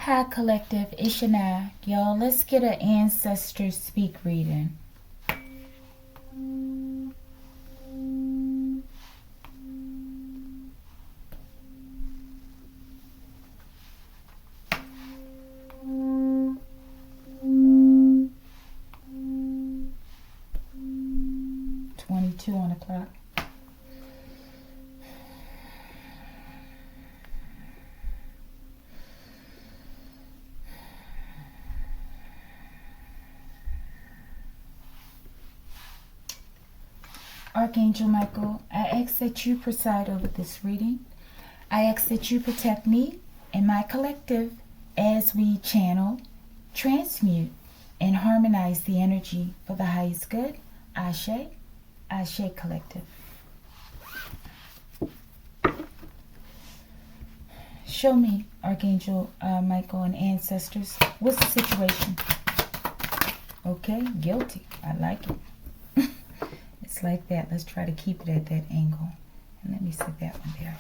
Hi Collective, it's Shana. Y'all, let's get an Ancestors Speak reading. On the clock. Archangel Michael, I ask that you preside over this reading. I ask that you protect me and my collective as we channel, transmute, and harmonize the energy for the highest good. Ashe, Ashe Collective. Show me, Archangel Michael and ancestors, what's the situation? Okay, guilty. I like it. It's like that. Let's try to keep it at that angle. And let me set that one there.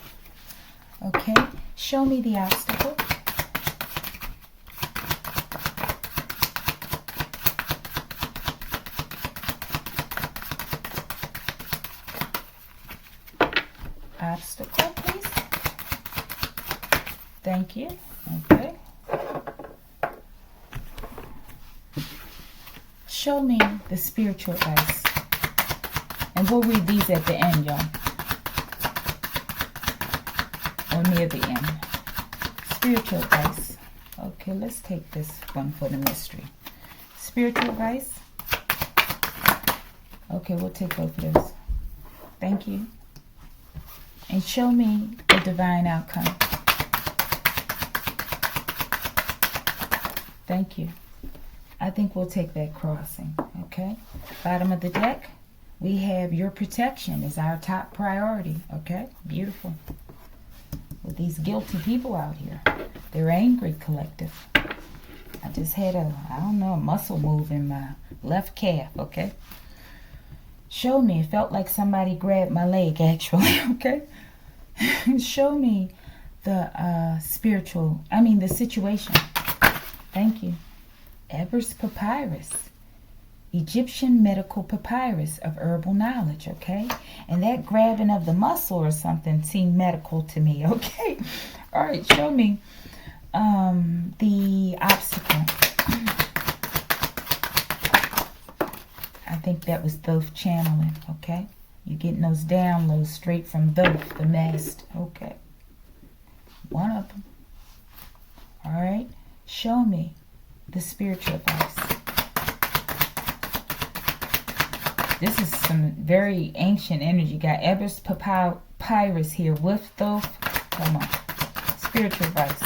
Okay, show me the obstacle. Obstacle, please. Thank you. Okay. Show me the spiritual advice. And we'll read these at the end, y'all. Or near the end. Spiritual advice. Okay, let's take this one for the mystery. Spiritual advice. Okay, we'll take both of those. Thank you. And show me the divine outcome. Thank you. I think we'll take that crossing, okay? Bottom of the deck, we have your protection is our top priority, okay? Beautiful. With these guilty people out here. They're angry, collective. I just had a muscle move in my left calf, okay? Show me. It felt like somebody grabbed my leg, actually, okay? Show me the the situation. Thank you. Ebers Papyrus. Egyptian medical papyrus of herbal knowledge, okay? And that grabbing of the muscle or something seemed medical to me, okay? All right, show me the obstacle. I think that was Thoth channeling, okay? You're getting those downloads straight from Thoth, the master, okay? One of them. All right, show me the spiritual advice. This is some very ancient energy. Got Ebers Papyrus here with Thoth. Come on. Spiritual advice.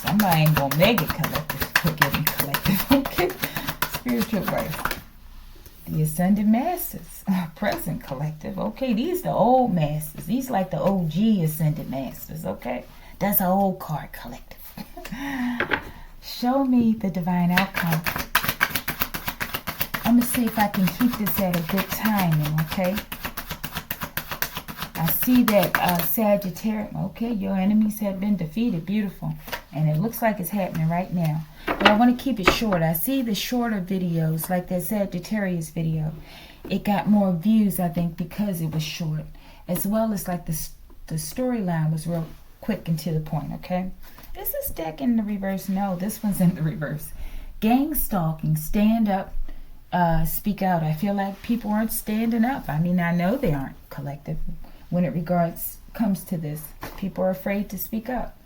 Somebody ain't gonna make it, collective. Getting collective. Okay. Spiritual advice. The Ascended Masters. Present collective. Okay. These the old masters. These like the OG Ascended Masters. Okay. That's an old card, collective. Show me the divine outcome. I'm going to see if I can keep this at a good timing, okay? I see that Sagittarius, okay, your enemies have been defeated. Beautiful. And it looks like it's happening right now. But I want to keep it short. I see the shorter videos, like that Sagittarius video. It got more views, I think, because it was short. As well as like the storyline was real quick and to the point, okay? Is this deck in the reverse? No, this one's in the reverse. Gang stalking, stand up, speak out. I feel like people aren't standing up. I mean, I know they aren't, collective. When it comes to this, people are afraid to speak up,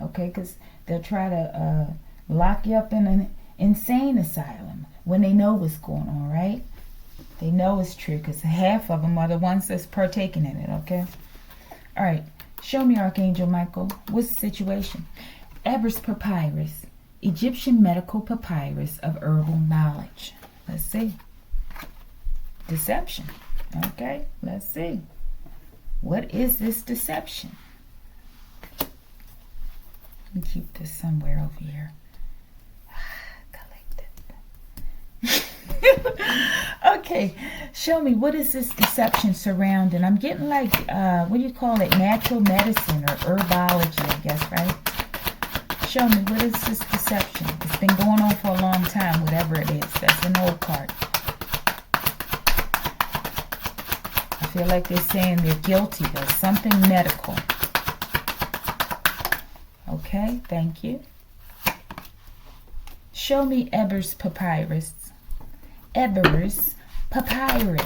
okay? Because they'll try to lock you up in an insane asylum when they know what's going on, right? They know it's true because half of them are the ones that's partaking in it, okay? All right. Show me, Archangel Michael, what's the situation? Ebers Papyrus, Egyptian medical papyrus of herbal knowledge. Let's see. Deception. Okay, let's see. What is this deception? Let me keep this somewhere over here. Collective. Okay, show me, what is this deception surrounding? I'm getting like, what do you call it? Natural medicine or herbology, I guess, right? Show me, what is this deception? It's been going on for a long time, whatever it is. That's an old card. I feel like they're saying they're guilty of something medical. Okay, thank you. Show me Eber's Papyrus. Eber's Papyrus.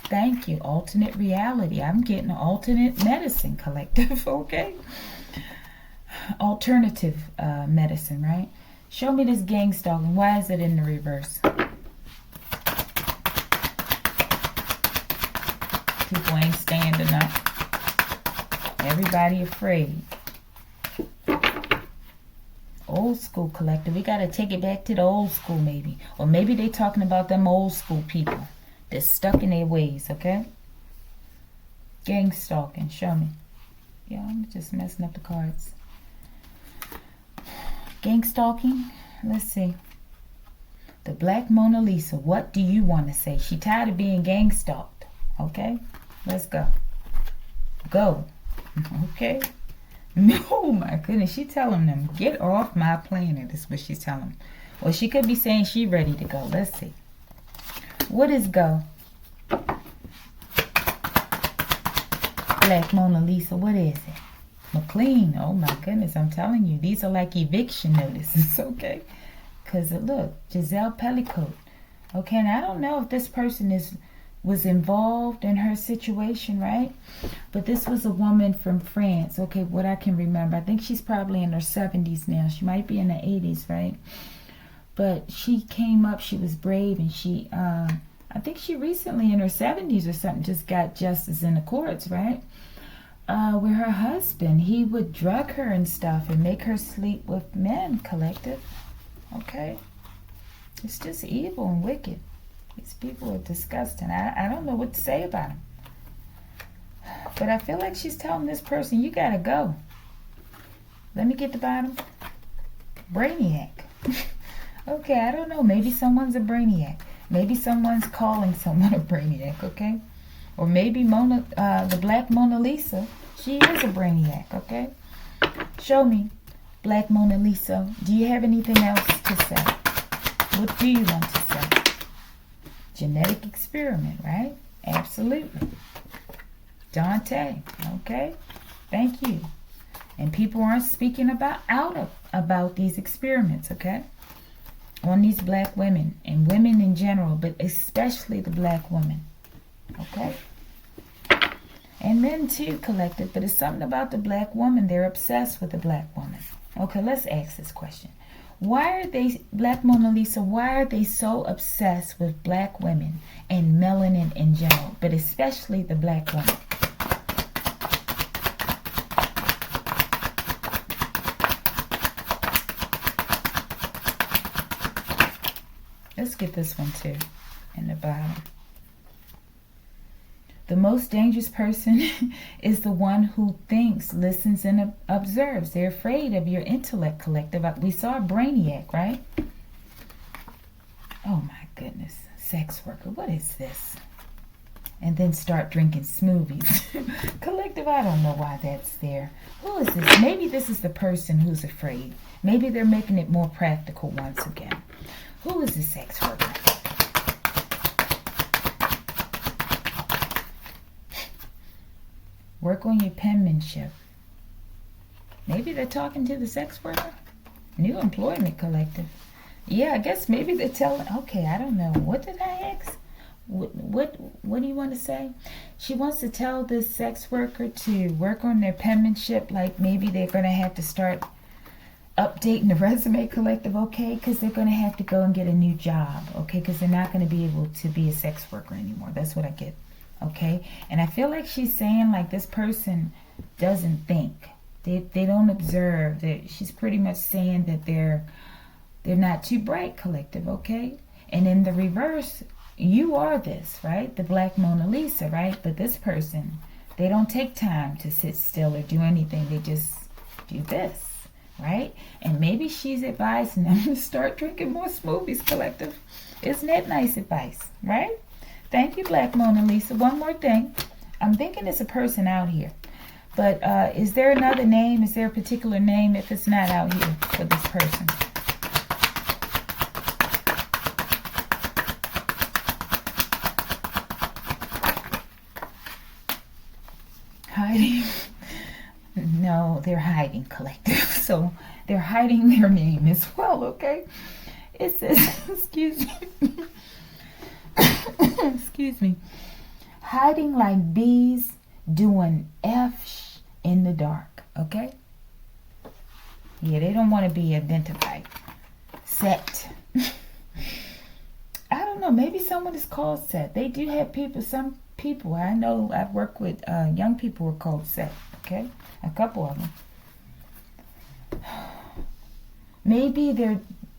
Thank you. Alternate reality. I'm getting alternate medicine, collective, okay? Alternative medicine, right? Show me this gang stalking. Why is it in the reverse? People ain't standing up. Everybody afraid. Old school, collective. We got to take it back to the old school, maybe. Or maybe they talking about them old school people that's stuck in their ways, okay? Gang stalking. Show me. Yeah, I'm just messing up the cards. Gang stalking. Let's see. The Black Mona Lisa. What do you want to say? She tired of being gang stalked. Okay? Let's go. Go. Okay? No, my goodness. She telling them, get off my planet. Is what she's telling them. Or she could be saying she ready to go. Let's see. What is go? Black Mona Lisa. What is it? McLean. Oh my goodness. I'm telling you. These are like eviction notices. Okay? Because look. Giselle Pellicoat. Okay? And I don't know if this person was involved in her situation, right? But this was a woman from France. Okay, what I can remember. I think she's probably in her 70s now. She might be in the 80s, right? But she came up, she was brave, and she, I think she recently in her 70s or something just got justice in the courts, right? Where her husband, he would drug her and stuff and make her sleep with men, collective. Okay? It's just evil and wicked. These people are disgusting. I don't know what to say about them. But I feel like she's telling this person, you gotta go. Let me get the bottom. Brainiac. Okay, I don't know. Maybe someone's a brainiac. Maybe someone's calling someone a brainiac, okay? Or maybe the Black Mona Lisa, she is a brainiac, okay? Show me, Black Mona Lisa. Do you have anything else to say? What do you want to say? Genetic experiment, right? Absolutely. Dante, okay? Thank you. And people aren't speaking about these experiments, okay? On these black women and women in general, but especially the black woman, okay? And men too, collective, but it's something about the black woman. They're obsessed with the black woman. Okay, let's ask this question. Why are they, Black Mona Lisa, why are they so obsessed with black women and melanin in general, but especially the black woman? Let's get this one too, in the bottom. The most dangerous person is the one who thinks, listens, and observes. They're afraid of your intellect, collective. We saw a brainiac, right? Oh my goodness. Sex worker. What is this? And then start drinking smoothies. Collective, I don't know why that's there. Who is this? Maybe this is the person who's afraid. Maybe they're making it more practical once again. Who is the sex worker? Work on your penmanship. Maybe they're talking to the sex worker. New employment collective. Yeah, I guess maybe they're telling. Okay, I don't know. What did I ask? What do you want to say? She wants to tell this sex worker to work on their penmanship. Like maybe they're going to have to start updating the resume, collective. Okay, because they're going to have to go and get a new job. Okay, because they're not going to be able to be a sex worker anymore. That's what I get. Okay, and I feel like she's saying like this person doesn't think, they don't observe. She's pretty much saying that they're not too bright, collective. Okay, and in the reverse, you are this, right? The Black Mona Lisa, right? But this person, they don't take time to sit still or do anything. They just do this. right? And maybe she's advising them to start drinking more smoothies, collective. Isn't that nice advice, right? Thank you, Black Mona Lisa. One more thing. I'm thinking it's a person out here. But is there another name? Is there a particular name if it's not out here for this person? Hiding? No, they're hiding, collective. So they're hiding their name as well, okay? It says, excuse me. Excuse me. Hiding like bees doing F in the dark, okay? Yeah, they don't want to be identified. Set. I don't know. Maybe someone is called Set. They do have people, some people. I know I've worked with young people who are called Set, okay? A couple of them. Maybe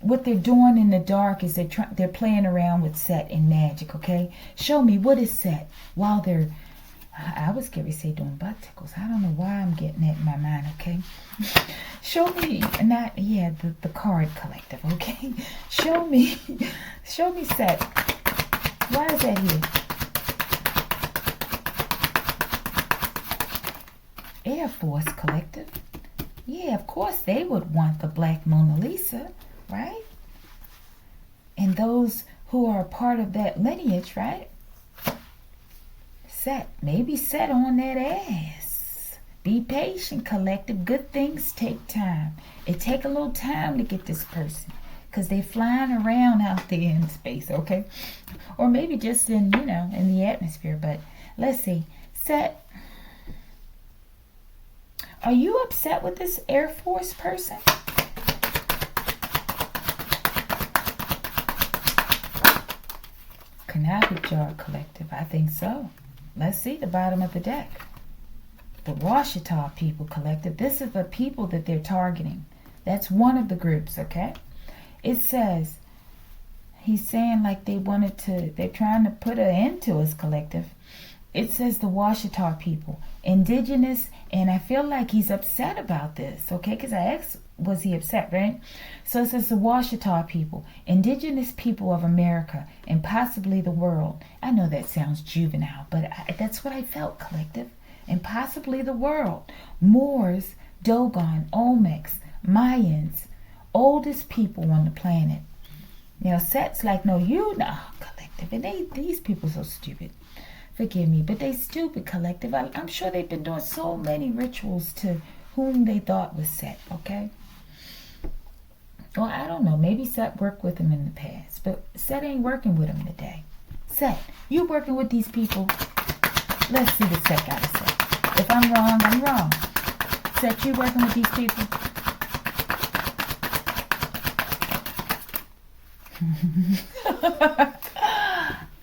what they're doing in the dark is they're playing around with Set and magic, okay? Show me, what is Set? While they're, I was going to say doing butt tickles. I don't know why I'm getting that in my mind, okay? Show me, the card collective, okay? Show me Set. Why is that here? Air Force collective. Yeah, of course they would want the Black Mona Lisa, right? And those who are a part of that lineage, right? Set. Maybe Set on that ass. Be patient, collective. Good things take time. It take a little time to get this person, because they're flying around out there in space, okay? Or maybe just in, in the atmosphere. But let's see. Set. Are you upset with this Air Force person? Canopy Jar collective. I think so. Let's see the bottom of the deck. The Washita people collective. This is the people that they're targeting. That's one of the groups, okay? It says, he's saying like they're trying to put an end to us, collective. It says the Washita people, indigenous, and I feel like he's upset about this, okay? Because I asked, was he upset, right? So it says the Washita people, indigenous people of America, and possibly the world. I know that sounds juvenile, but that's what I felt, collective. And possibly the world. Moors, Dogon, Olmecs, Mayans, oldest people on the planet. Set's like, no, collective. And these people so stupid. Forgive me, but they stupid, collective. I'm sure they've been doing so many rituals to whom they thought was Set, okay? Well, I don't know. Maybe Set worked with him in the past, but Set ain't working with him today. Set, you working with these people? Let's see what Set got to say. If I'm wrong, I'm wrong. Set, you working with these people?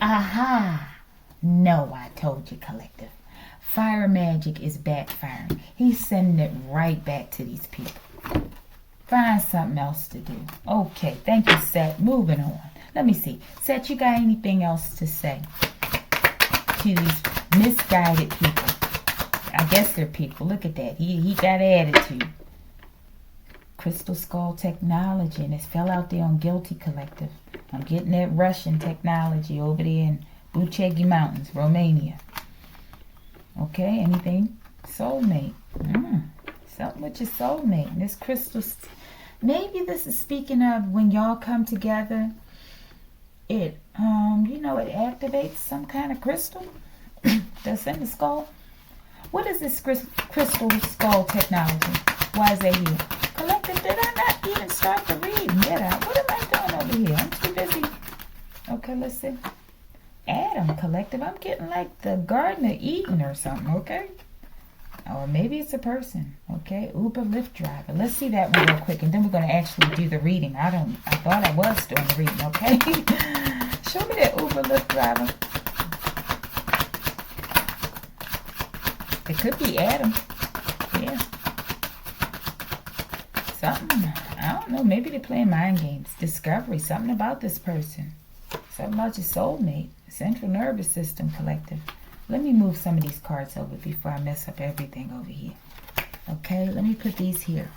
Aha! No, I told you, collective. Fire magic is backfiring. He's sending it right back to these people. Find something else to do. Okay, thank you, Set. Moving on. Let me see. Set, you got anything else to say to these misguided people? I guess they're people. Look at that. He got attitude. Crystal Skull technology, and it fell out there on Guilty Collective. I'm getting that Russian technology over there in Bucegi Mountains, Romania. Okay, anything? Soulmate. Something with your soulmate. And this crystal, maybe this is speaking of when y'all come together, it activates some kind of crystal that's in the skull. What is this crystal skull technology? Why is that here? Collective, did I not even start the reading? Did I? What am I doing over here? I'm too busy. Okay, let's see. Adam collective. I'm getting like the Garden of Eden or something, okay? Or maybe it's a person, okay? Uber Lyft driver. Let's see that one real quick, and then we're going to actually do the reading. I thought I was doing the reading, okay? Show me that Uber Lyft driver. It could be Adam. Yeah. Something. I don't know. Maybe they're playing mind games. Discovery. Something about this person. Something about your soulmate. Central nervous system collective. Let me move some of these cards over before I mess up everything over here. Okay, let me put these here.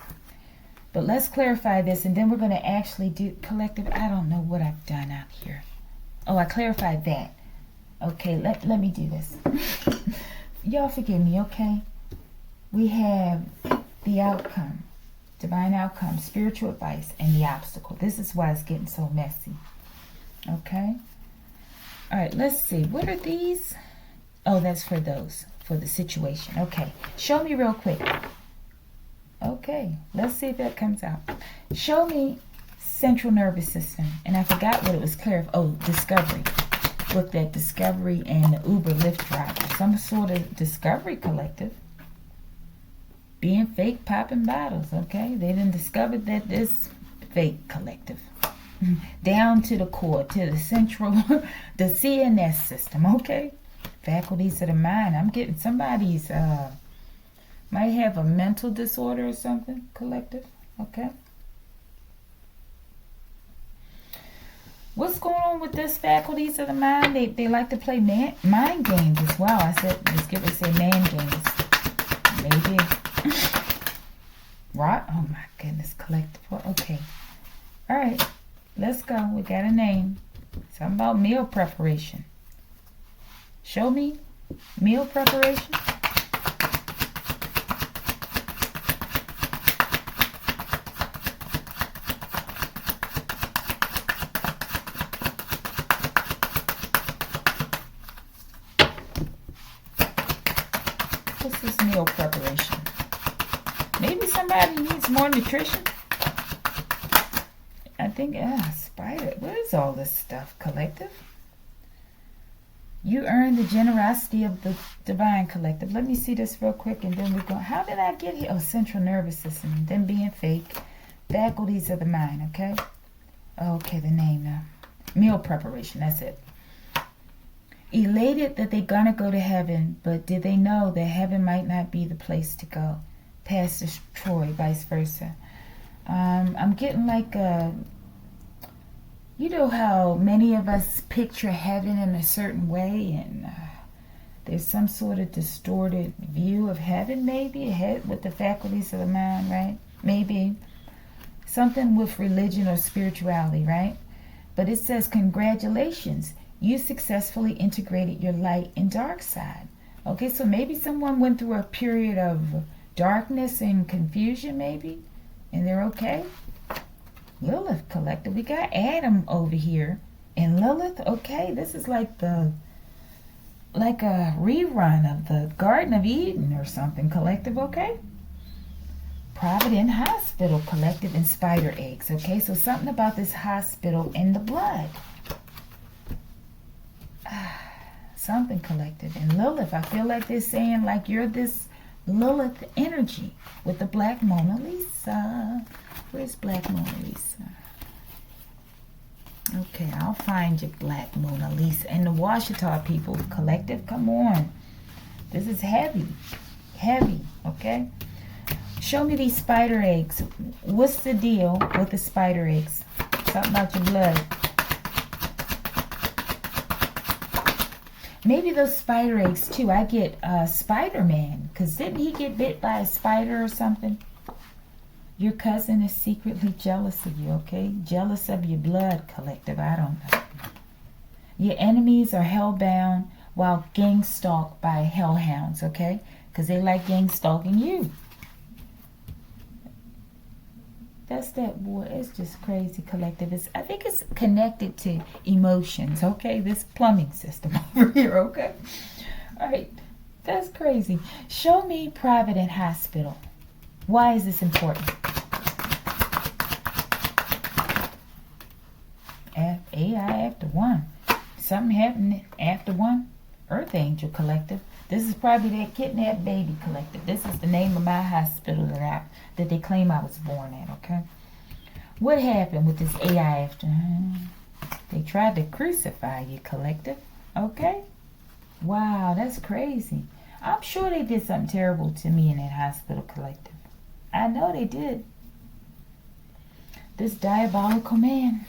But let's clarify this, and then we're going to actually do collective. I don't know what I've done out here. Oh, I clarified that. Okay, let me do this. Y'all forgive me, okay? We have the outcome, divine outcome, spiritual advice, and the obstacle. This is why it's getting so messy. Okay? All right, let's see. What are these? Oh, that's for those, for the situation. Okay, show me real quick. Okay, let's see if that comes out. Show me central nervous system. And I forgot what it was clear. Oh, discovery. Looked at discovery and the Uber Lyft driver. Some sort of discovery collective. Being fake, popping bottles, okay? They done discovered that this fake collective. Down to the core, to the central, the CNS system, okay? Faculties of the mind. I'm getting somebody's, might have a mental disorder or something, collective, okay? What's going on with this faculties of the mind? They like to play mind games as well. I said, let's give it say man games. Maybe. Right? Oh my goodness, collective. Okay. All right. Let's go. We got a name. Something about meal preparation. Show me meal preparation. What's this meal preparation? Maybe somebody needs more nutrition. I think, spider. What is all this stuff, collective? You earn the generosity of the divine, collective. Let me see this real quick, and then we're going. How did I get here? Oh, central nervous system. Then being fake. Faculties of the mind, okay? Okay, the name now. Meal preparation, that's it. Elated that they're going to go to heaven, but did they know that heaven might not be the place to go? Pastor Troy, vice versa. I'm getting like a... You know how many of us picture heaven in a certain way, and there's some sort of distorted view of heaven, maybe, ahead with the faculties of the mind, right? Maybe. Something with religion or spirituality, right? But it says, congratulations, you successfully integrated your light and dark side. Okay, so maybe someone went through a period of darkness and confusion, maybe, and they're okay. Lilith collective. We got Adam over here. And Lilith, okay, this is like a rerun of the Garden of Eden or something, collective, okay? Providence Hospital collective and spider eggs, okay? So something about this hospital and the blood. Something collective. And Lilith, I feel like they're saying like you're this Lilith energy with the Black Mona Lisa. Where's Black Mona Lisa? Okay, I'll find you, Black Mona Lisa. And the Washita people collective, come on. This is heavy. Heavy, okay? Show me these spider eggs. What's the deal with the spider eggs? Something about your blood. Maybe those spider eggs too. I get Spider-Man. Because didn't he get bit by a spider or something? Your cousin is secretly jealous of you, okay? Jealous of your blood, collective. I don't know. Your enemies are hellbound while gang stalked by hellhounds, okay? Because they like gang stalking you. That's that war. It's just crazy, collective. I think it's connected to emotions, okay? This plumbing system over here, okay? All right. That's crazy. Show me Providence Hospital. Why is this important? AI after one. Something happened after one. Earth Angel collective. This is probably that kidnapped baby collective. This is the name of my hospital that they claim I was born at, okay? What happened with this AI after? They tried to crucify you, collective, okay? Wow, that's crazy. I'm sure they did something terrible to me in that hospital, collective. I know they did. This diabolical man.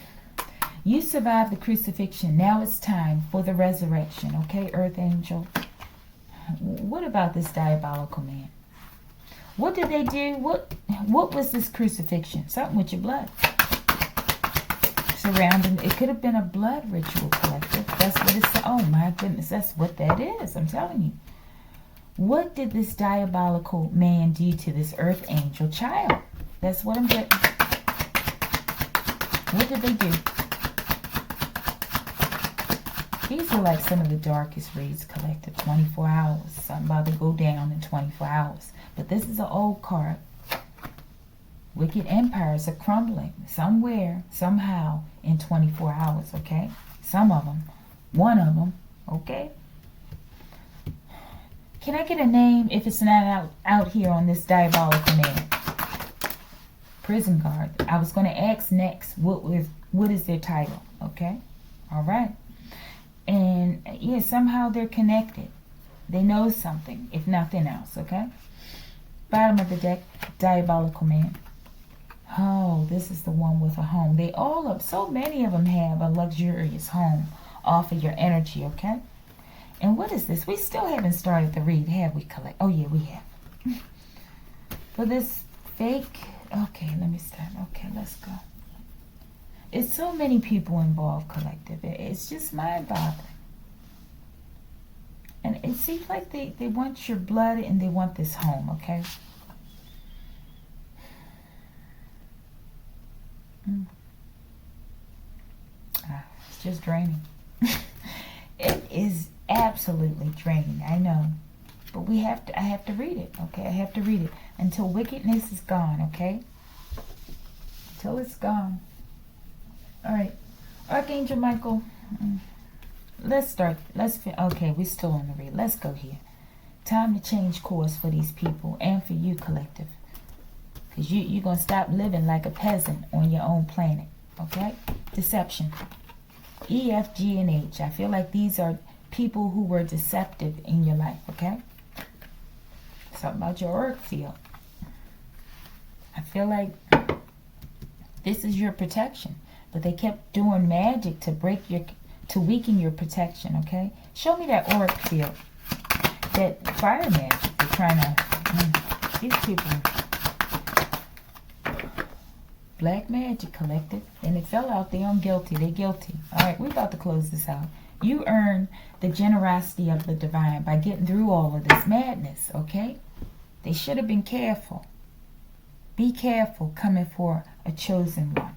You survived the crucifixion. Now it's time for the resurrection. Okay, Earth Angel. What about this diabolical man? What did they do? What what was this crucifixion? Something with your blood. Surrounding, it could have been a blood ritual, collective. That's what it's, oh my goodness, that's what that is, I'm telling you. What did this diabolical man do to this earth angel child? That's what I'm getting. What did they do? These are like some of the darkest reads, collective. 24 hours. Something about to go down in 24 hours. But this is an old card. Wicked empires are crumbling somewhere, somehow, in 24 hours, okay? Some of them. One of them, okay? Can I get a name if it's not out here on this diabolical man? Prison guard. I was going to ask next, what is their title, okay? All right. And, yeah, somehow they're connected. They know something, if nothing else, okay? Bottom of the deck, diabolical man. Oh, this is the one with a home. They all up, so many of them have a luxurious home off of your energy, okay? And what is this? We still haven't started the read, have we, collect? Oh, yeah, we have. For this fake, okay, let me start. Okay, let's go. It's so many people involved, collective. It's just mind-boggling. And it seems like they want your blood and they want this home, okay? It's just draining. It is absolutely draining, I know. But I have to read it, okay? I have to read it until wickedness is gone, okay? Until it's gone. All right, Archangel Michael, let's start. Okay, we're still on the read. Let's go here. Time to change course for these people and for you, collective. Because you're going to stop living like a peasant on your own planet, okay? Deception. E, F, G, and H. I feel like these are people who were deceptive in your life, okay? Something about your auric field. I feel like this is your protection. But they kept doing magic to weaken your protection, okay? Show me that auric field. That fire magic. They're trying to, these people. Black magic, collective. And it fell out there on guilty. They're guilty. All right, we're about to close this out. You earn the generosity of the divine by getting through all of this madness, okay? They should have been careful. Be careful coming for a chosen one.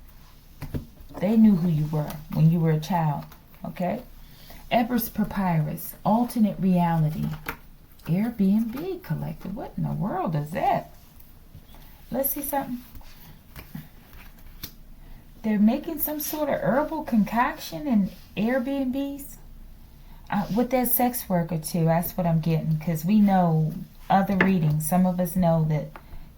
They knew who you were when you were a child, okay? Ebers Papyrus, alternate reality. Airbnb, collective. What in the world is that? Let's see something. They're making some sort of herbal concoction in Airbnbs. With that sex worker too, that's what I'm getting. Because we know other readings, some of us know that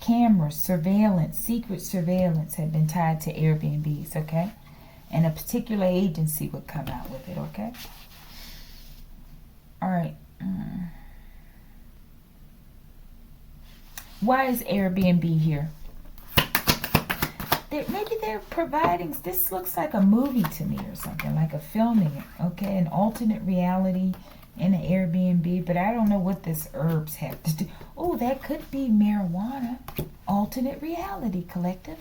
cameras, surveillance, secret surveillance have been tied to Airbnbs, okay? And a particular agency would come out with it, okay? All right. Why is Airbnb here? Maybe they're providing, this looks like a movie to me or something, like a filming it, okay? An alternate reality in an Airbnb, but I don't know what this herbs have to do. Oh, that could be marijuana. Alternate reality, collective.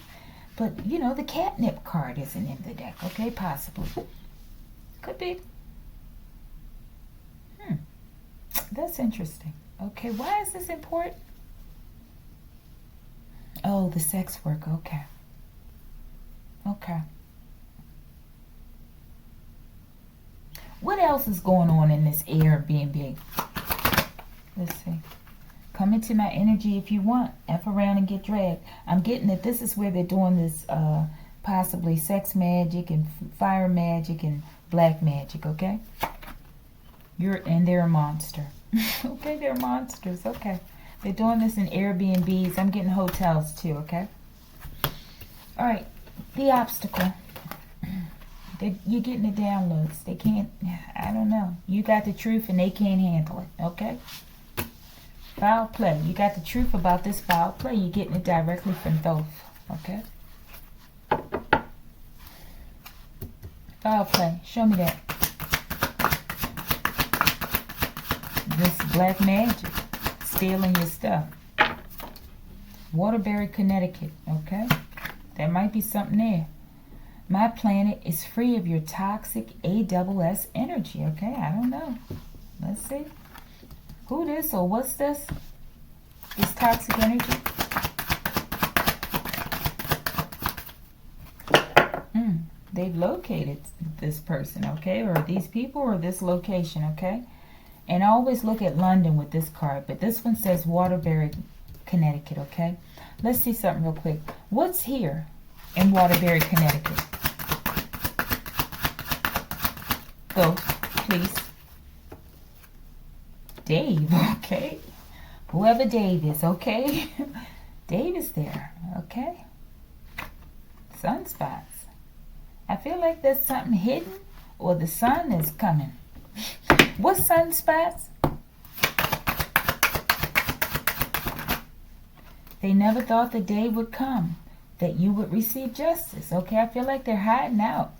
But, you know, the catnip card isn't in the deck, okay? Possibly. Could be. That's interesting. Okay, why is this important? Oh, the sex work, okay. Okay. What else is going on in this Airbnb? Let's see. Come into my energy if you want. F around and get dragged. I'm getting that this is where they're doing this possibly sex magic and fire magic and black magic, okay? They're a monster. Okay, they're monsters, okay. They're doing this in Airbnbs. I'm getting hotels too, okay? All right, the obstacle. You're getting the downloads. They can't, I don't know. You got the truth and they can't handle it, okay? Foul play. You got the truth about this foul play. You're getting it directly from Thoth, okay? Foul play. Show me that. This black magic. Stealing your stuff. Waterbury, Connecticut. Okay. There might be something there. My planet is free of your toxic ASS energy. Okay. I don't know. Let's see. Who this or what's this? This toxic energy? They've located this person, okay? Or these people or this location, okay? And I always look at London with this card, but this one says Waterbury, Connecticut, okay? Let's see something real quick. What's here in Waterbury, Connecticut? Go, please. Dave, okay? Whoever Dave is, okay? Dave is there, okay? Sunspots. I feel like there's something hidden or the sun is coming. What sunspots? They never thought the day would come that you would receive justice. Okay, I feel like they're hiding out.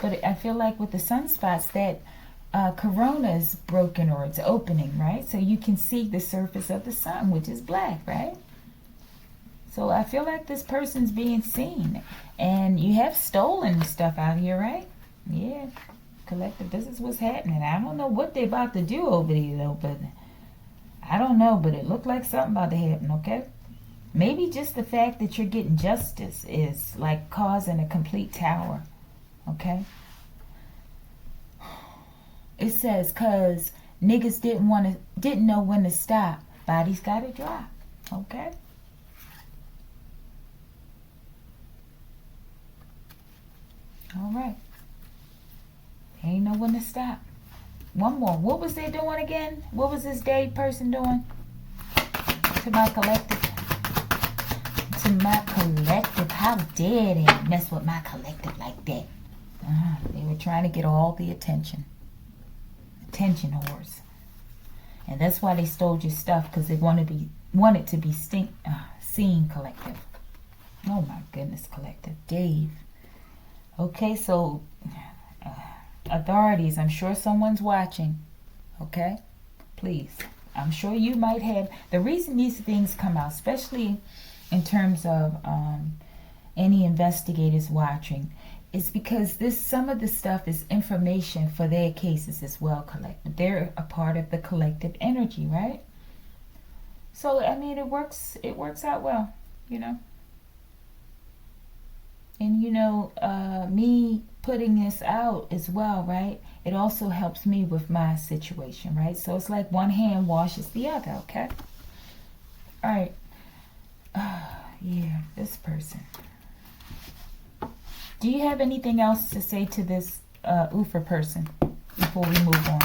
But I feel like with the sunspots that corona is broken or it's opening, right? So you can see the surface of the sun, which is black, right? So I feel like this person's being seen. And you have stolen stuff out here, right? Yeah. Collective, this is what's happening. I don't know what they're about to do over there, though. But I don't know. But it looked like something about to happen, okay? Maybe just the fact that you're getting justice is like causing a complete tower. Okay? It says, cause niggas didn't know when to stop. Bodies gotta drop. Okay? All right. Ain't know when to stop. One more. What was they doing again? What was this Dave person doing? To my collective. To my collective. How dare they mess with my collective like that? They were trying to get all the attention. Attention whores. And that's why they stole your stuff, because they wanted to be seen, collective. Oh my goodness, collective. Dave. Okay, so authorities, I'm sure someone's watching. Okay? Please. I'm sure you might have. The reason these things come out, especially in terms of any investigators watching, is because some of the stuff is information for their cases as well, collective. They're a part of the collective energy, right? So, I mean, it works out well, you know. And, you know, me putting this out as well, right? It also helps me with my situation, right? So it's like one hand washes the other, okay? All right. Yeah, this person. Do you have anything else to say to this Ufa person before we move on?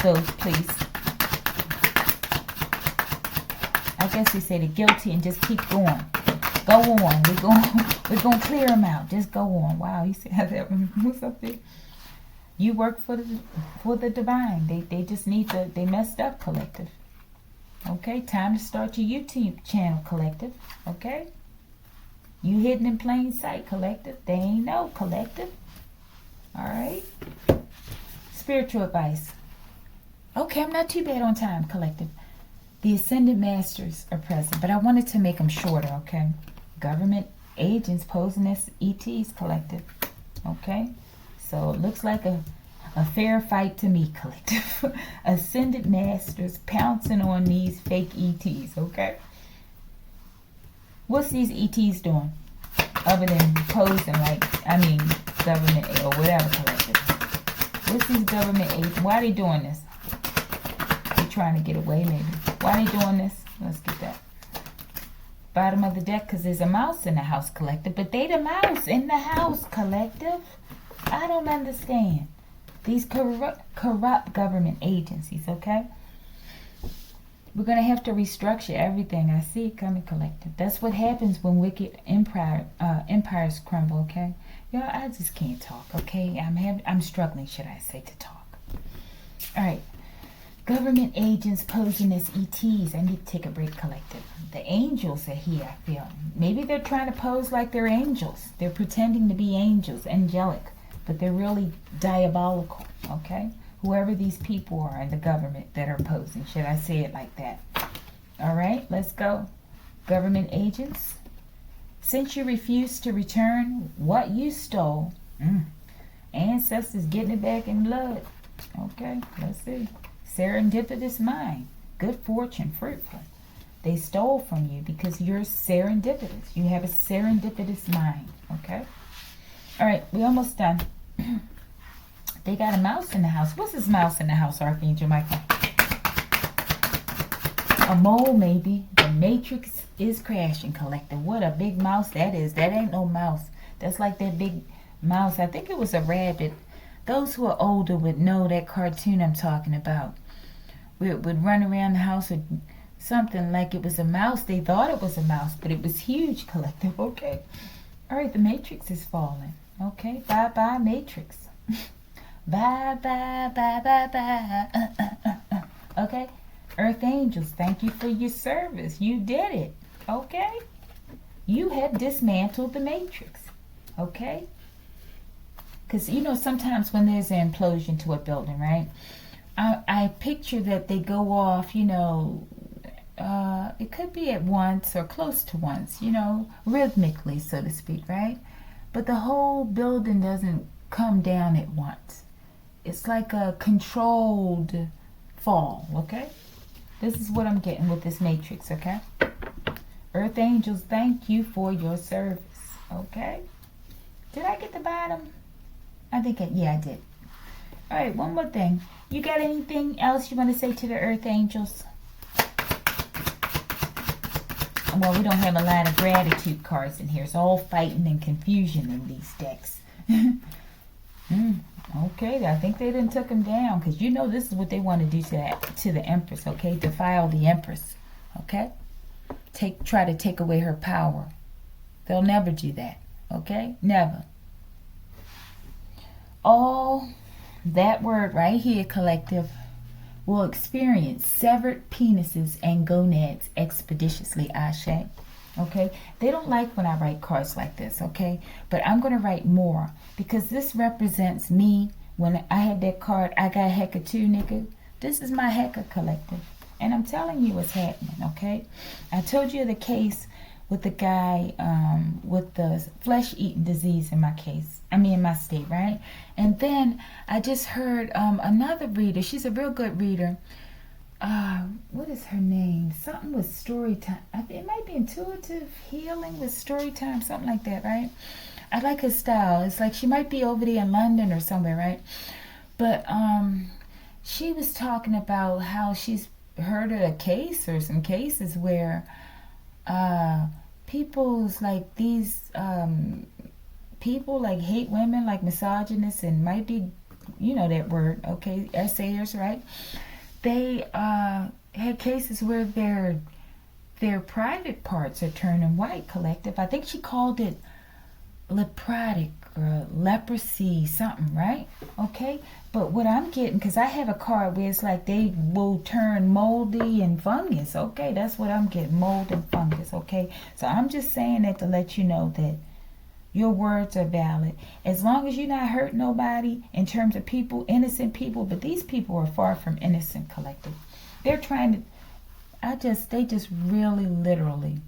So, please. I guess we say the guilty and just keep going. Go on. We're going to clear them out. Just go on. Wow, you see how that one, what's up there? You work for the divine. They just need to, they messed up, collective. Okay, time to start your YouTube channel, collective. Okay? You hidden in plain sight, collective. They ain't know, collective. All right? Spiritual advice. Okay, I'm not too bad on time, collective. The Ascended Masters are present, but I wanted to make them shorter, okay? Government agents posing as ETs, collective. Okay? So it looks like a fair fight to me, collective. Ascended Masters pouncing on these fake ETs, okay? What's these ETs doing? Other than posing like, government or whatever, collective. What's these government agents? Why are they doing this? They trying to get away, maybe. Why are they doing this? Let's get that. Bottom of the deck, because there's a mouse in the house, collective. But they the mouse in the house, collective. I don't understand. These corrupt government agencies, okay? We're going to have to restructure everything. I see it coming, collective. That's what happens when wicked empires crumble, okay? Y'all, I just can't talk, okay? I'm struggling, should I say, to talk. All right. Government agents posing as ETs. I need to take a break, collective. The angels are here, I feel. Maybe they're trying to pose like they're angels. They're pretending to be angels, angelic. But they're really diabolical, okay? Whoever these people are in the government that are posing. Should I say it like that? All right, let's go. Government agents, since you refuse to return what you stole, ancestors getting it back in blood. Okay, let's see. Serendipitous mind, good fortune, fruitful. They stole from you because you're serendipitous. You have a serendipitous mind. Okay. All right, we almost done. They got a mouse in the house. What's this mouse in the house, Archangel Michael? A mole, maybe. The matrix is crashing, collective. What a big mouse that is. That ain't no mouse. That's like that big mouse. I think it was a rabbit. Those who are older would know that cartoon I'm talking about. It would run around the house with something like it was a mouse. They thought it was a mouse, but it was huge, collective. Okay. All right, the matrix is falling. Okay. Bye-bye, matrix. Bye, bye, bye, bye, bye. Okay. Earth angels, thank you for your service. You did it. Okay. You have dismantled the matrix. Okay. Because, you know, sometimes when there's an implosion to a building, right? I picture that they go off, you know, it could be at once or close to once, you know, rhythmically, so to speak, right? But the whole building doesn't come down at once. It's like a controlled fall, okay? This is what I'm getting with this matrix, okay? Earth angels, thank you for your service, okay? Did I get the bottom? I think, yeah, I did. All right, one more thing. You got anything else you want to say to the Earth angels? Well, we don't have a lot of gratitude cards in here. It's all fighting and confusion in these decks. Okay, I think they done took him down, because you know this is what they want to do to the Empress, okay? Defile the Empress, okay? Try to take away her power. They'll never do that, okay? Never. All that word right here, collective, will experience severed penises and gonads expeditiously, Ashe. Okay, they don't like when I write cards like this, okay? But I'm going to write more, because this represents me. When I had that card, I got Hecka too, nigga. This is my Hecka, collective. And I'm telling you what's happening, okay? I told you the case with the guy with the flesh-eating disease in my state, right? And then I just heard another reader. She's a real good reader. What is her name? Something with story time. It might be intuitive healing with story time, something like that, right? I like her style. It's like she might be over there in London or somewhere, right? But she was talking about how she's heard of a case or some cases where people's like these people like hate women, like misogynists, and might be, you know that word, okay, essayers, right? They had cases where their private parts are turning white, collective. I think she called it leprotic or leprosy, something, right? Okay, but what I'm getting, because I have a card where it's like they will turn moldy and fungus. Okay, that's what I'm getting, mold and fungus. Okay, so I'm just saying that to let you know that your words are valid. As long as you're not hurting nobody in terms of people, innocent people, but these people are far from innocent, collective. They're trying to, they just really literally,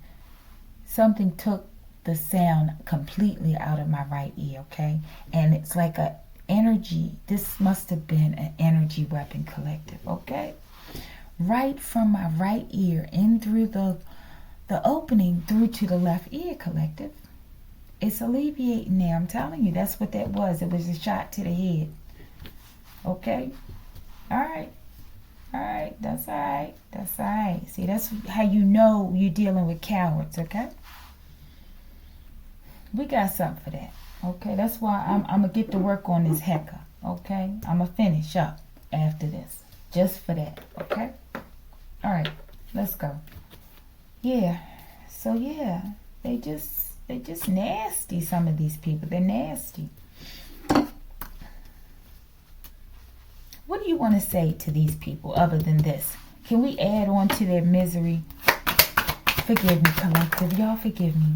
something took the sound completely out of my right ear, okay? And it's like a energy, this must have been an energy weapon, collective, okay? Right from my right ear in through the opening through to the left ear, collective. It's alleviating there. I'm telling you, that's what that was. It was a shot to the head. Okay? All right. All right. That's all right. That's all right. See, that's how you know you're dealing with cowards, okay? We got something for that. Okay? That's why I'm going to get to work on this Hecka. Okay? I'm going to finish up after this. Just for that. Okay? All right. Let's go. Yeah. So, yeah. They just nasty, some of these people. They're nasty. What do you want to say to these people other than this? Can we add on to their misery? Forgive me, collective. Y'all forgive me.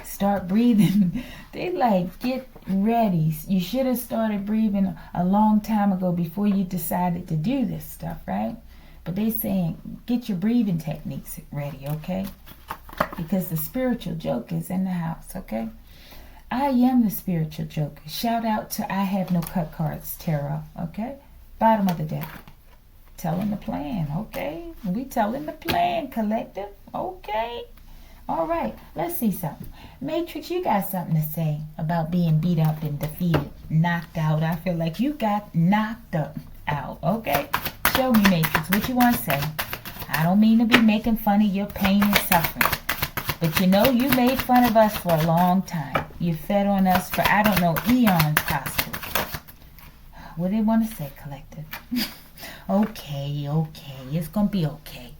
Start breathing. They like, get ready. You should have started breathing a long time ago before you decided to do this stuff, right? But they saying, get your breathing techniques ready, okay? because the spiritual joker is in the house, okay? I am the spiritual joker. Shout out to I Have No Cut Cards Tarot, okay? Bottom of the deck. Telling the plan, okay? We telling the plan, collective, okay? All right, let's see something. Matrix, you got something to say about being beat up and defeated, knocked out. I feel like you got knocked up out, okay? Show me, Matrix, what you want to say. I don't mean to be making fun of your pain and suffering, but you know you made fun of us for a long time. You fed on us for, I don't know, eons possibly. What do they want to say, collective? Okay, it's going to be okay.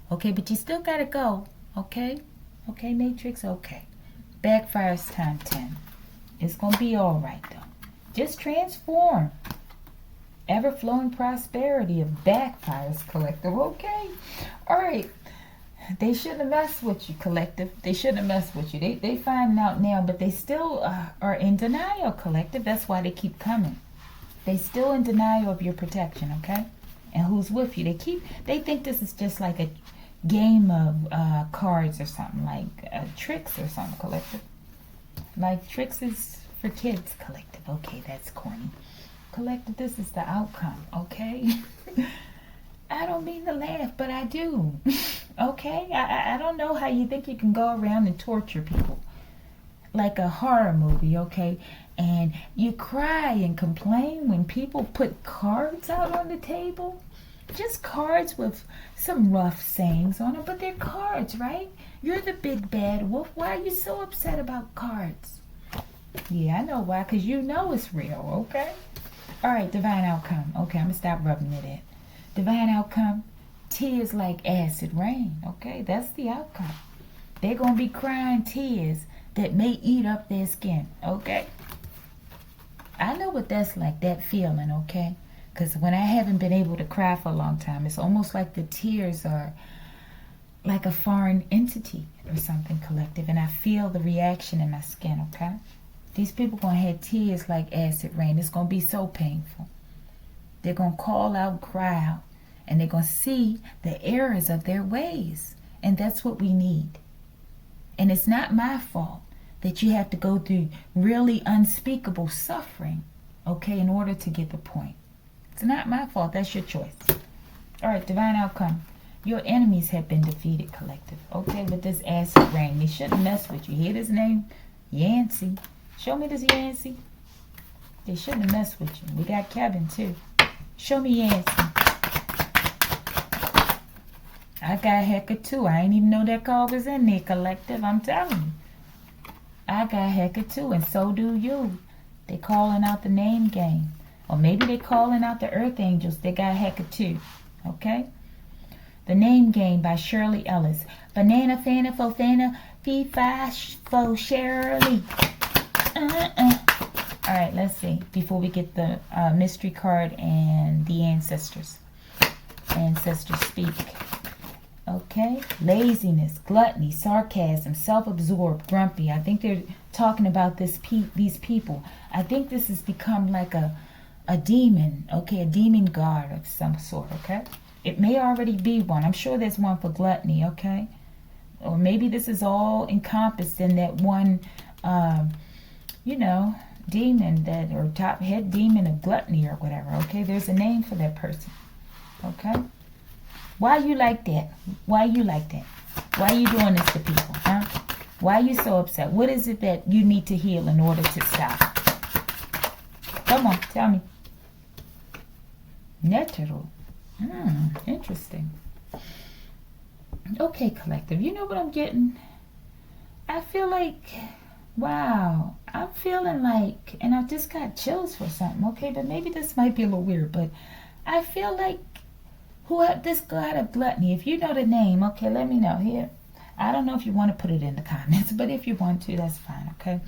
Okay, but you still got to go, okay? Okay, Matrix, okay. Backfires time 10. It's going to be all right, though. Just transform. Ever-flowing prosperity of backfires, collective, okay? All right. They shouldn't have messed with you, collective. They shouldn't have messed with you. They finding out now, but they still are in denial, collective. That's why they keep coming. They still in denial of your protection, okay? And who's with you. They think this is just like a game of cards or something, like tricks or something, collective. Like tricks is for kids, collective. Okay, that's corny. Collective, this is the outcome, okay? I don't mean to laugh, but I do. Okay? I don't know how you think you can go around and torture people. Like a horror movie, okay? And you cry and complain when people put cards out on the table. Just cards with some rough sayings on them, but they're cards, right? You're the big bad wolf. Why are you so upset about cards? Yeah, I know why, because you know it's real, okay? All right, divine outcome. Okay, I'm going to stop rubbing it in. Divine outcome, tears like acid rain, okay? That's the outcome. They're going to be crying tears that may eat up their skin, okay? I know what that's like, that feeling, okay? Because when I haven't been able to cry for a long time, it's almost like the tears are like a foreign entity or something, collective, and I feel the reaction in my skin, okay? These people going to have tears like acid rain. It's going to be so painful. They're going to call out, cry out, and they're going to see the errors of their ways, and that's what we need. And it's not my fault that you have to go through really unspeakable suffering, okay, in order to get the point. It's not my fault. That's your choice. All right, divine outcome. Your enemies have been defeated, collective. Okay, with this acid rain. They shouldn't mess with you. Hear this name? Yancey. Show me this Yancey. They shouldn't have messed with you. We got Kevin, too. Show me Yancey. I got Hecker, too. I ain't even know that card was in there, collective. I'm telling you. I got Hecker, too, and so do you. They calling out the name game. Or maybe they calling out the Earth Angels. They got Hecker, too. Okay? The Name Game by Shirley Ellis. Banana, Fana, Fofana, Fee, Fash, Fo, Shirley. All right, let's see. Before we get the mystery card and the ancestors. Ancestors speak. Okay? Laziness, gluttony, sarcasm, self-absorbed, grumpy. I think they're talking about these people. I think this has become like a demon. Okay? A demon guard of some sort. Okay? It may already be one. I'm sure there's one for gluttony. Okay? Or maybe this is all encompassed in that one, demon that, or top head demon of gluttony or whatever. Okay? There's a name for that person. Okay? Why you like that? Why you like that? Why you doing this to people, huh? Why you so upset? What is it that you need to heal in order to stop? Come on, tell me. Netero. Interesting. Okay, collective. You know what I'm getting? I feel like, wow. I'm feeling like, and I just got chills for something, okay? But maybe this might be a little weird, but I feel like this god of gluttony, if you know the name, okay, let me know here. I don't know if you want to put it in the comments, but if you want to, that's fine, okay?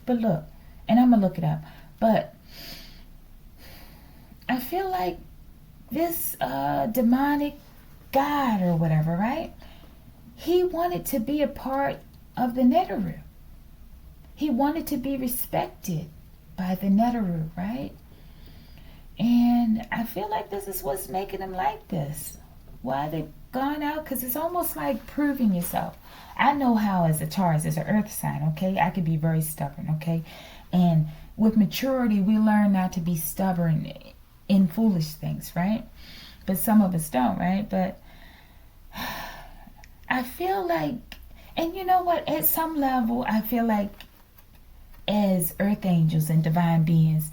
But look, and I'm going to look it up, but I feel like this demonic god or whatever, right? He wanted to be a part of the Neteru. He wanted to be respected by the Neteru, right? And I feel like this is what's making him like this. Why they gone out, because it's almost like proving yourself. I know how, as a Taurus, as an earth sign, okay, I could be very stubborn, okay? And with maturity, we learn not to be stubborn in foolish things, right? But some of us don't, right? But I feel like, and you know what, at some level, I feel like as earth angels and divine beings,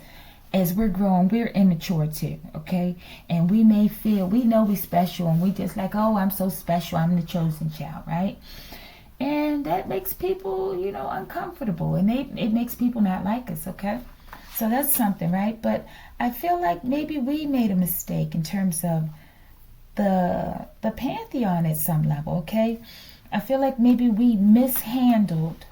as we're growing, we're immature too, okay? And we may feel, we know we're special, and we just like, oh, I'm so special, I'm the chosen child, right? And that makes people, you know, uncomfortable, and it makes people not like us, okay? So that's something, right? But I feel like maybe we made a mistake in terms of the pantheon at some level, okay? I feel like maybe we mishandled,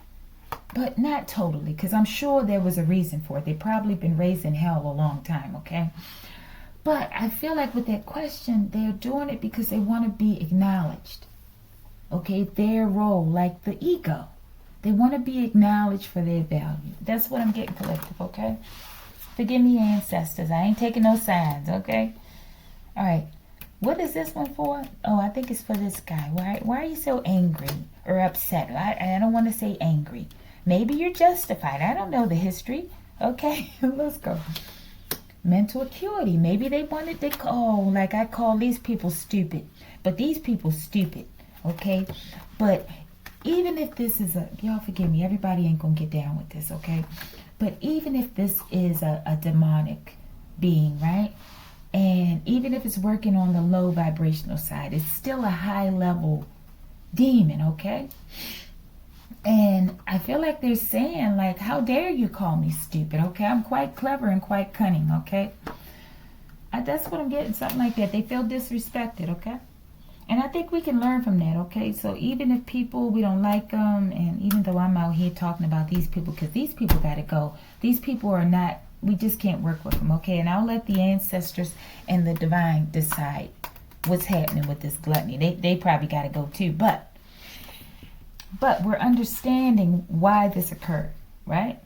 but not totally, because I'm sure there was a reason for it. They've probably been raised in hell a long time, okay? But I feel like with that question, they're doing it because they want to be acknowledged, okay? Their role, like the ego. They want to be acknowledged for their value. That's what I'm getting, collective, okay? Forgive me, ancestors. I ain't taking no signs, okay? All right. What is this one for? Oh, I think it's for this guy. Why are you so angry or upset? I don't want to say angry. Maybe you're justified. I don't know the history. Okay, let's go. Mental acuity. Maybe they wanted to call, like I call these people stupid. But these people stupid, okay? But even if this is y'all forgive me, everybody ain't going to get down with this, okay? But even if this is a demonic being, right? And even if it's working on the low vibrational side, it's still a high level demon, okay? And I feel like they're saying, like, how dare you call me stupid, okay? I'm quite clever and quite cunning, okay? That's what I'm getting, something like that. They feel disrespected, okay? And I think we can learn from that, okay? So even if people, we don't like them, and even though I'm out here talking about these people, because these people got to go. These people are not, we just can't work with them, okay? And I'll let the ancestors and the divine decide what's happening with this gluttony. They probably got to go too, but we're understanding why this occurred, right?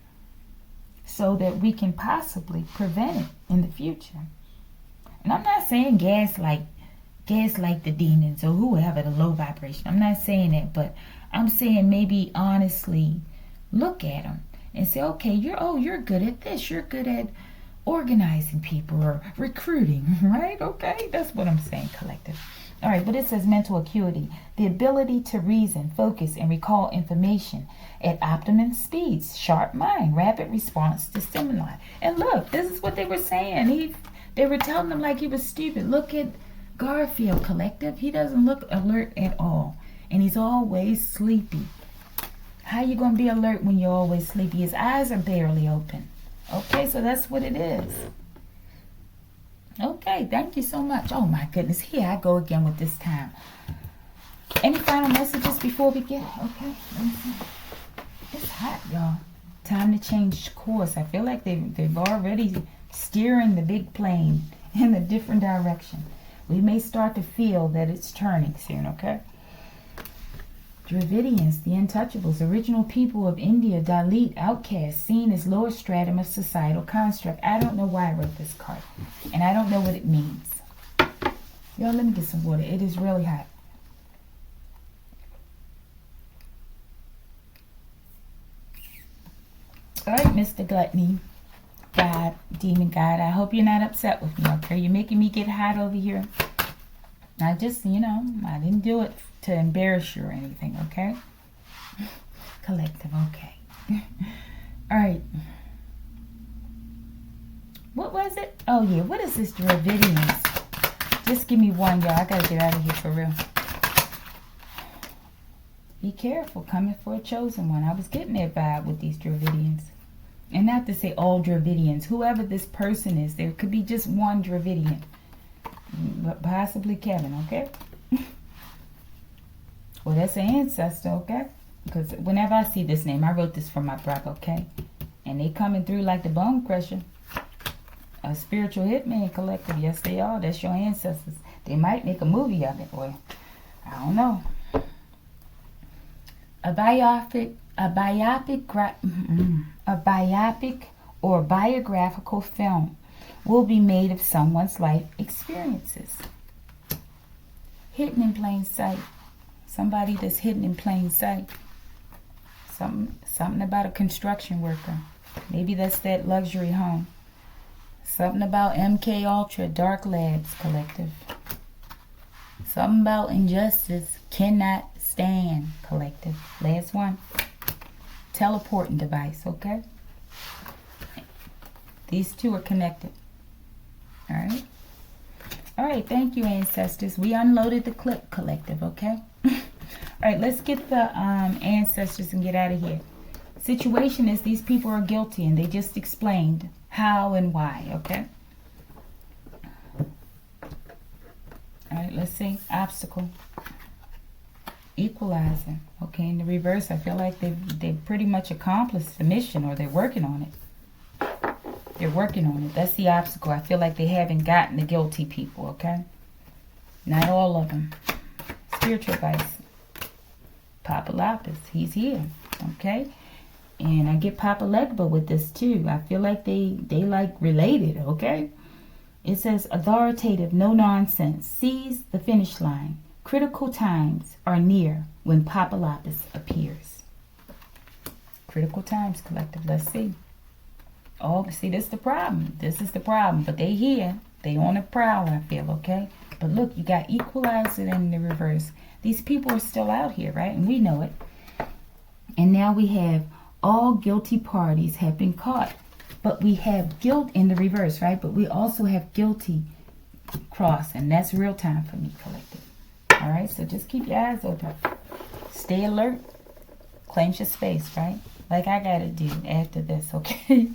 So that we can possibly prevent it in the future. And I'm not saying gaslight the demons or whoever, the low vibration. I'm not saying that, but I'm saying maybe honestly look at them and say, okay, you're good at this. You're good at organizing people or recruiting, right? Okay, that's what I'm saying, collective. All right, but it says mental acuity, the ability to reason, focus, and recall information at optimum speeds, sharp mind, rapid response to stimuli. And look, this is what they were saying. They were telling him like he was stupid. Look at Garfield, collective. He doesn't look alert at all, and he's always sleepy. How you gonna be alert when you're always sleepy? His eyes are barely open. Okay, so that's what it is. Okay, thank you so much. Oh my goodness, here I go again with this time. Any final messages before we get? Okay, let me see. It's hot, y'all. Time to change course. I feel like they've already steering the big plane in a different direction. We may start to feel that it's turning soon, okay? Dravidians, the untouchables, original people of India, Dalit, outcasts, seen as lower stratum of societal construct. I don't know why I wrote this card, and I don't know what it means. Y'all, let me get some water. It is really hot. All right, Mr. Gluttony, God, Demon God, I hope you're not upset with me, okay? You're making me get hot over here. I just, I didn't do it to embarrass you or anything, okay? Collective, okay. All right. What was it? Oh, yeah. What is this, Dravidians? Just give me one, y'all. I got to get out of here for real. Be careful. Coming for a chosen one. I was getting that vibe with these Dravidians. And not to say all Dravidians. Whoever this person is, there could be just one Dravidian. Possibly Kevin, okay? Well, that's an ancestor, okay? Because whenever I see this name, I wrote this for my brother, okay? And they coming through like the bone crusher. A spiritual hitman collective. Yes, they are. That's your ancestors. They might make a movie of it, or I don't know. A biopic or biographical film will be made of someone's life experiences. Hidden in plain sight. Somebody that's hidden in plain sight. Something about a construction worker. Maybe that's that luxury home. Something about MK Ultra, Dark Labs Collective. Something about injustice, cannot stand Collective. Last one. Teleporting device, okay? These two are connected. Alright? Alright, thank you, ancestors. We unloaded the clip, Collective, okay? Alright, let's get the ancestors and get out of here. Situation is these people are guilty and they just explained how and why, okay? Alright, let's see. Obstacle. Equalizer. Okay, in the reverse, I feel like they've pretty much accomplished the mission, or they're working on it. They're working on it. That's the obstacle. I feel like they haven't gotten the guilty people, okay? Not all of them. Spiritual advice. Papa Lapis, he's here, okay? And I get Papa Legba with this too. I feel like they like related, okay? It says authoritative, no nonsense. Seize the finish line. Critical times are near when Papa Lapis appears. Critical times, Collective. Let's see. Oh, see, this is the problem. This is the problem. But they here. They on the prowl, I feel, okay? But look, you got equalizer in the reverse. These people are still out here, right? And we know it. And now we have all guilty parties have been caught. But we have guilt in the reverse, right? But we also have guilty cross. And that's real time for me, Collective. All right, so just keep your eyes open. Stay alert. Cleanse your space, right? Like I got to do after this, okay?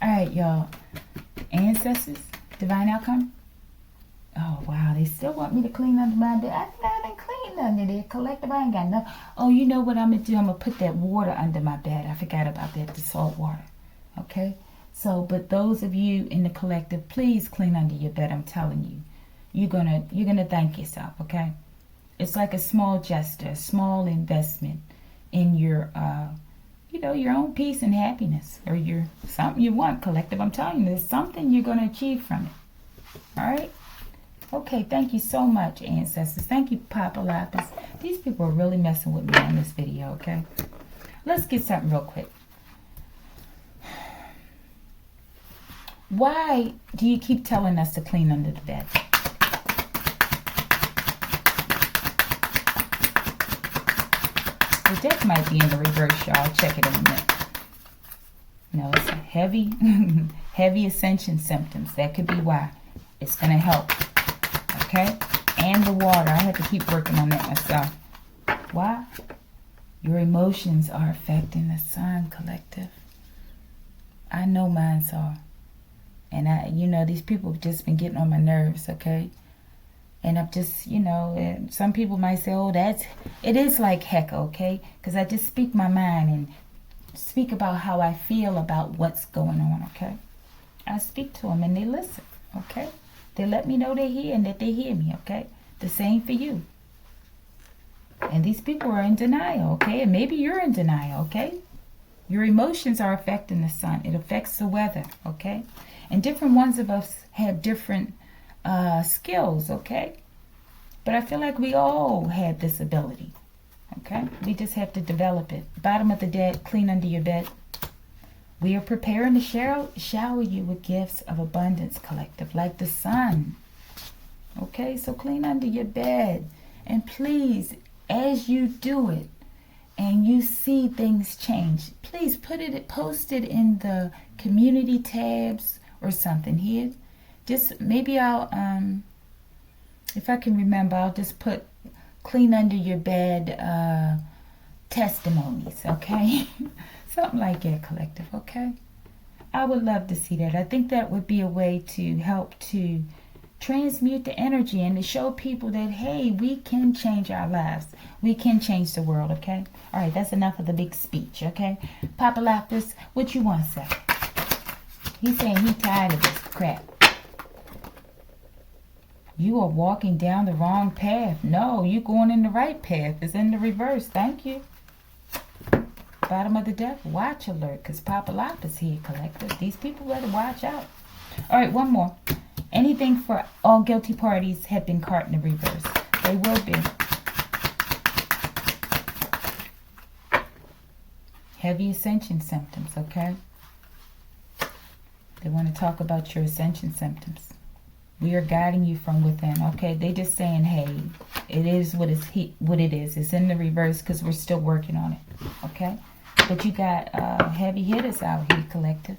All right, y'all. Ancestors, divine outcome. Oh, wow. They still want me to clean under my bed. I haven't cleaned under there, Collective. I ain't got enough. Oh, you know what I'm going to do? I'm going to put that water under my bed. I forgot about that, the salt water. Okay? So, but those of you in the Collective, please clean under your bed. I'm telling you. You're gonna thank yourself, okay? It's like a small gesture, a small investment in your, your own peace and happiness, or your something you want, Collective. I'm telling you, there's something you're gonna achieve from it. All right? Okay, thank you so much, ancestors. Thank you, Papa Lapis. These people are really messing with me on this video, okay? Let's get something real quick. Why do you keep telling us to clean under the bed? The deck might be in the reverse, y'all. Check it in a minute. No, it's a heavy, heavy ascension symptoms. That could be why. It's going to help. Okay? And the water. I have to keep working on that myself. Why? Your emotions are affecting the sun, Collective. I know mine are. And these people have just been getting on my nerves, okay? And I'm just, and some people might say, oh, it is like heck, okay? Because I just speak my mind and speak about how I feel about what's going on, okay? I speak to them and they listen, okay? They let me know they're here and that they hear me, okay? The same for you. And these people are in denial, okay? And maybe you're in denial, okay? Your emotions are affecting the sun. It affects the weather, okay? And different ones of us have different skills, okay? But I feel like we all have this ability, okay? We just have to develop it. Bottom of the deck, clean under your bed. We are preparing to shower you with gifts of abundance, Collective, like the sun. Okay, so clean under your bed. And please, as you do it and you see things change, please post it in the community tabs or something here. Just maybe I'll, if I can remember, I'll just put clean under your bed testimonies, okay? Something like that, Collective, okay? I would love to see that. I think that would be a way to help to transmute the energy and to show people that, hey, we can change our lives. We can change the world, okay? All right, that's enough of the big speech, okay? Papa Lapis, what you want to say? He's saying he's tired of this crap. You are walking down the wrong path. No, you're going in the right path. It's in the reverse. Thank you. Bottom of the deck, watch alert, because Papa Lapis here, Collective. These people better watch out. All right, one more. Anything for all guilty parties have been caught in the reverse. They will be. Heavy ascension symptoms, okay? They want to talk about your ascension symptoms. We are guiding you from within, okay? They just saying, hey, it is what it is. It's in the reverse because we're still working on it, okay? But you got heavy hitters out here, collective.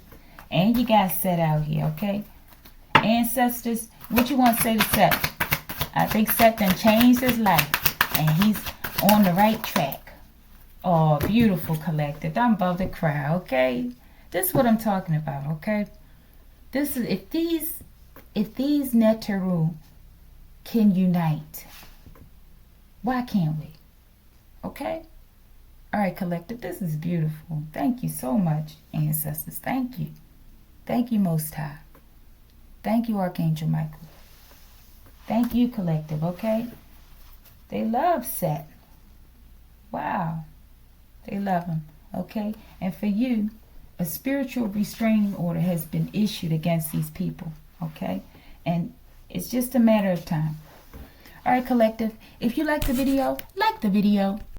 And you got Set out here, okay? Ancestors, what you want to say to Set? I think Set done changed his life. And he's on the right track. Oh, beautiful, collective. I'm about to cry, okay? This is what I'm talking about, okay? This is, if these Neteru can unite, why can't we? Okay? All right, collective, this is beautiful. Thank you so much, ancestors. Thank you. Thank you, Most High. Thank you, Archangel Michael. Thank you, collective, okay? They love Set. Wow. They love him, okay? And for you, a spiritual restraining order has been issued against these people, okay? And it's just a matter of time. All right, collective, if you like the video, like the video.